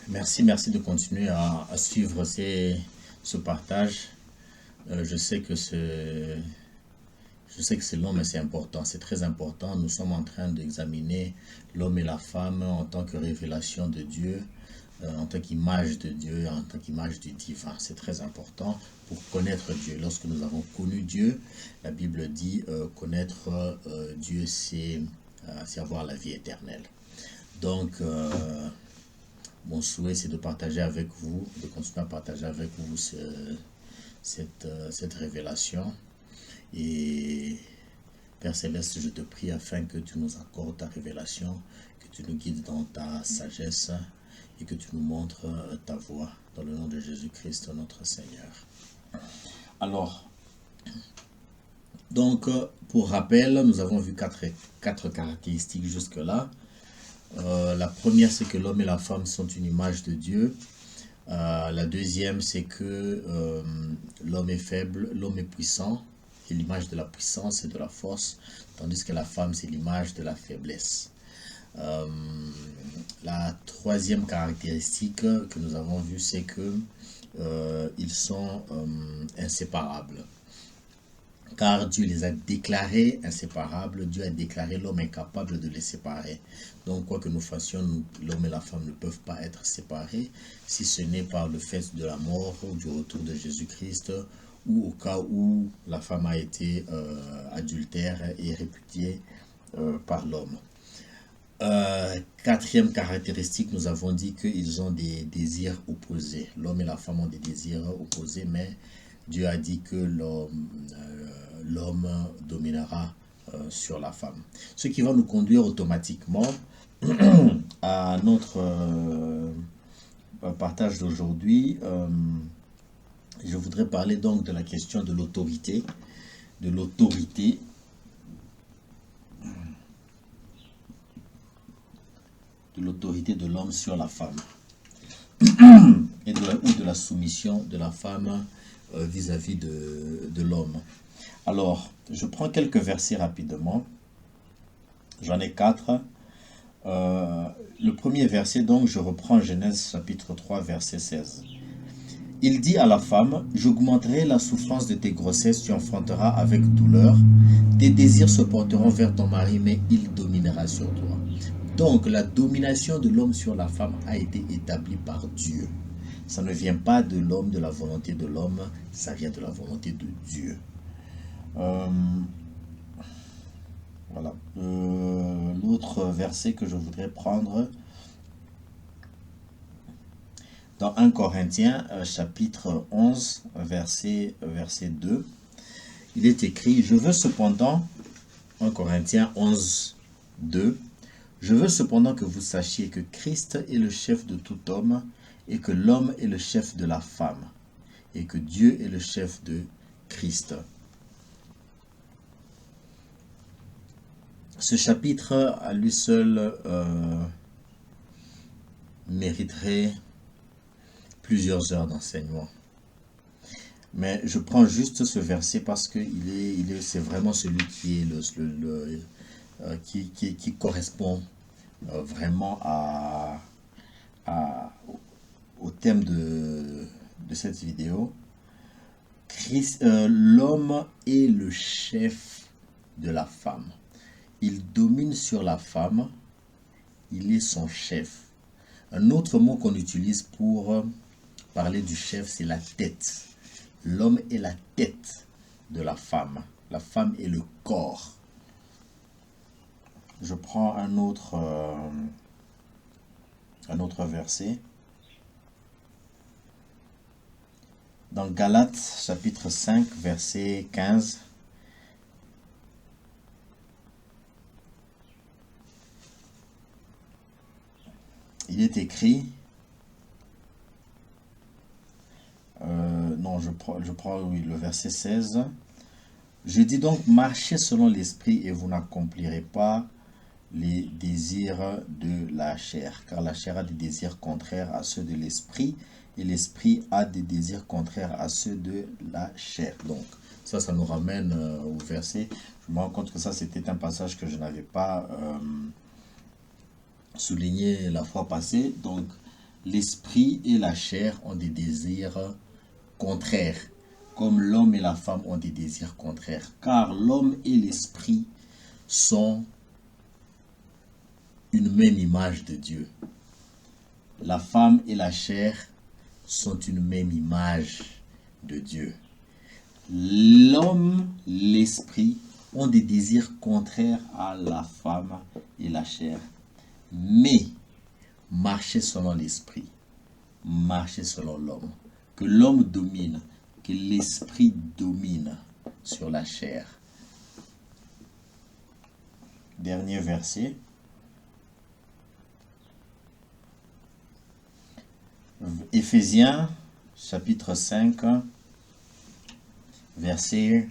Merci de continuer à suivre ce partage. Je sais que c'est long, mais c'est important, c'est très important. Nous sommes en train d'examiner l'homme et la femme en tant que révélation de Dieu, en tant qu'image de Dieu, en tant qu'image du divin. C'est très important pour connaître Dieu. Lorsque nous avons connu Dieu, la Bible dit connaître Dieu, c'est avoir la vie éternelle. Donc, mon souhait, c'est de partager avec vous, de continuer à partager avec vous cette révélation. Et Père Céleste, je te prie afin que tu nous accordes ta révélation, que tu nous guides dans ta sagesse et que tu nous montres ta voie dans le nom de Jésus-Christ, notre Seigneur. Alors, donc, pour rappel, nous avons vu quatre caractéristiques jusque-là. La première, c'est que l'homme et la femme sont une image de Dieu. La deuxième, c'est que l'homme est faible, l'homme est puissant, c'est l'image de la puissance et de la force, tandis que la femme, c'est l'image de la faiblesse. La troisième caractéristique que nous avons vue, c'est que ils sont inséparables. Car Dieu les a déclarés inséparables, Dieu a déclaré l'homme incapable de les séparer. Donc quoi que nous fassions, l'homme et la femme ne peuvent pas être séparés, si ce n'est par le fait de la mort ou du retour de Jésus-Christ, ou au cas où la femme a été adultère et répudiée par l'homme. Quatrième caractéristique, nous avons dit qu'ils ont des désirs opposés. L'homme et la femme ont des désirs opposés, mais Dieu a dit que l'homme dominera sur la femme. Ce qui va nous conduire automatiquement à notre partage d'aujourd'hui. Je voudrais parler donc de la question de l'autorité, de l'autorité de l'homme sur la femme et de la soumission de la femme vis-à-vis de l'homme. Alors, je prends quelques versets rapidement. J'en ai 4. Le premier verset, donc, je reprends Genèse chapitre 3, verset 16. Il dit à la femme, « J'augmenterai la souffrance de tes grossesses, tu enfanteras avec douleur. Tes désirs se porteront vers ton mari, mais il dominera sur toi. » Donc, la domination de l'homme sur la femme a été établie par Dieu. Ça ne vient pas de l'homme, de la volonté de l'homme, ça vient de la volonté de Dieu. Voilà. L'autre verset que je voudrais prendre, dans 1 Corinthiens, chapitre 11, verset 2, il est écrit, « Je veux cependant, 1 Corinthiens 11, 2, je veux cependant que vous sachiez que Christ est le chef de tout homme et que l'homme est le chef de la femme et que Dieu est le chef de Christ. » Ce chapitre à lui seul mériterait plusieurs heures d'enseignement. Mais je prends juste ce verset parce que c'est vraiment celui qui est qui correspond vraiment au thème de cette vidéo. L'homme est le chef de la femme. Il domine sur la femme, il est son chef. Un autre mot qu'on utilise pour parler du chef, c'est la tête. L'homme est la tête de la femme est le corps. Je prends un autre verset. Dans Galates, chapitre 5, verset 15. Il est écrit, je prends oui, le verset 16. Je dis donc, marchez selon l'esprit et vous n'accomplirez pas les désirs de la chair. Car la chair a des désirs contraires à ceux de l'esprit et l'esprit a des désirs contraires à ceux de la chair. Donc, ça nous ramène au verset. Je me rends compte que ça, c'était un passage que je n'avais pas souligné la fois passée. Donc, l'esprit et la chair ont des désirs contraires, comme l'homme et la femme ont des désirs contraires. Car l'homme et l'esprit sont une même image de Dieu. La femme et la chair sont une même image de Dieu. L'homme, l'esprit ont des désirs contraires à la femme et la chair. Mais marchez selon l'esprit, marchez selon l'homme. Que l'homme domine, que l'esprit domine sur la chair. Dernier verset. Éphésiens, chapitre 5, verset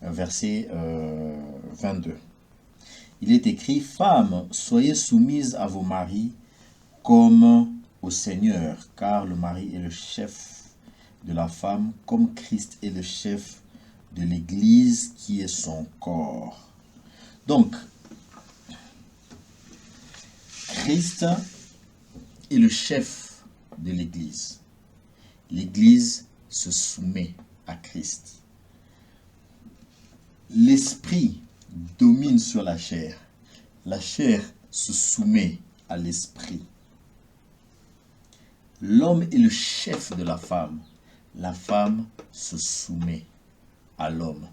22. Il est écrit, « Femmes, soyez soumises à vos maris comme au Seigneur, car le mari est le chef de la femme, comme Christ est le chef de l'Église qui est son corps. » Donc, Christ est le chef de l'Église. L'Église se soumet à Christ. L'esprit domine sur la chair. La chair se soumet à l'esprit. L'homme est le chef de la femme. La femme se soumet à l'homme.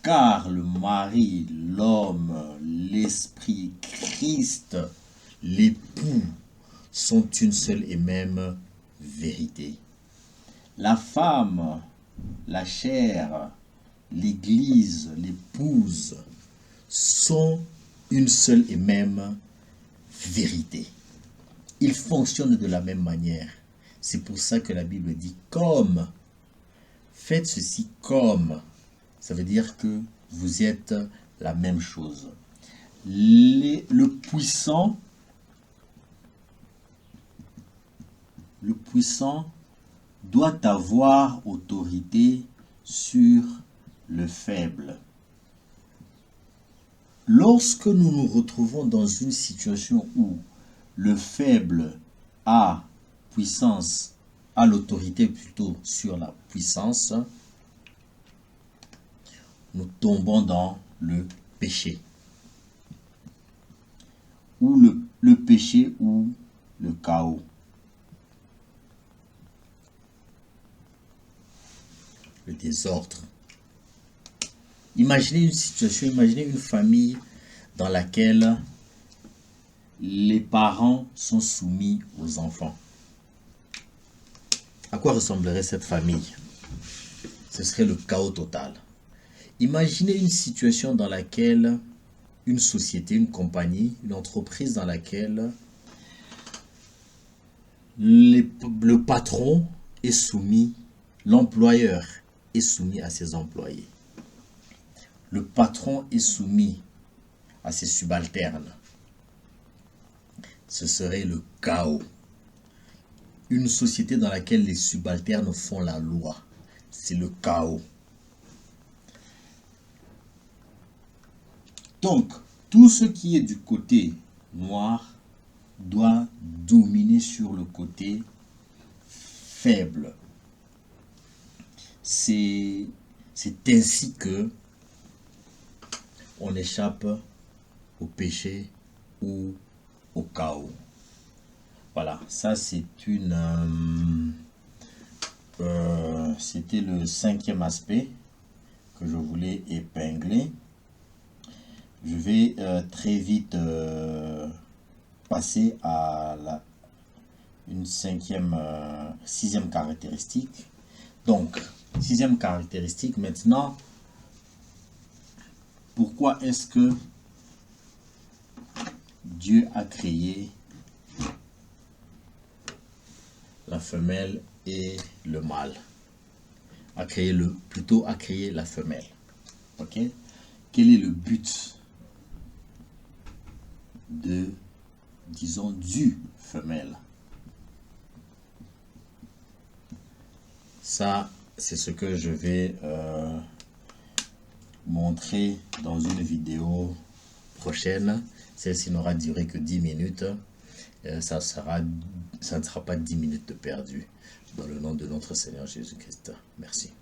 Car le mari, l'homme, l'esprit, Christ, l'époux, sont une seule et même vérité. La femme, la chair, l'Église, l'épouse sont une seule et même vérité. Ils fonctionnent de la même manière. C'est pour ça que la Bible dit comme. Faites ceci comme. Ça veut dire que vous êtes la même chose. Le puissant doit avoir autorité sur le faible. Lorsque nous nous retrouvons dans une situation où le faible a l'autorité plutôt sur la puissance, nous tombons dans le péché. Ou le péché ou le chaos. Le désordre. Imaginez une situation, imaginez une famille dans laquelle les parents sont soumis aux enfants. À quoi ressemblerait cette famille? Ce serait le chaos total. Imaginez une situation dans laquelle une société, une compagnie, une entreprise dans laquelle le patron est soumis, l'employeur est soumis à ses employés. Le patron est soumis à ses subalternes. Ce serait le chaos. Une société dans laquelle les subalternes font la loi. C'est le chaos. Donc, tout ce qui est du côté noir doit dominer sur le côté faible. C'est ainsi que on échappe au péché ou au chaos. Voilà, ça c'était le 5e aspect que je voulais épingler. Je vais très vite passer à une 6e caractéristique. Donc, 6e caractéristique maintenant. Pourquoi est-ce que Dieu a créé la femelle et le mâle? A créé la femelle. Ok? Quel est le but du femelle? Ça, c'est ce que je vais montrer dans une vidéo prochaine. Celle-ci n'aura duré que 10 minutes. ça ne sera pas 10 minutes de perdu dans le nom de notre Seigneur Jésus-Christ. Merci.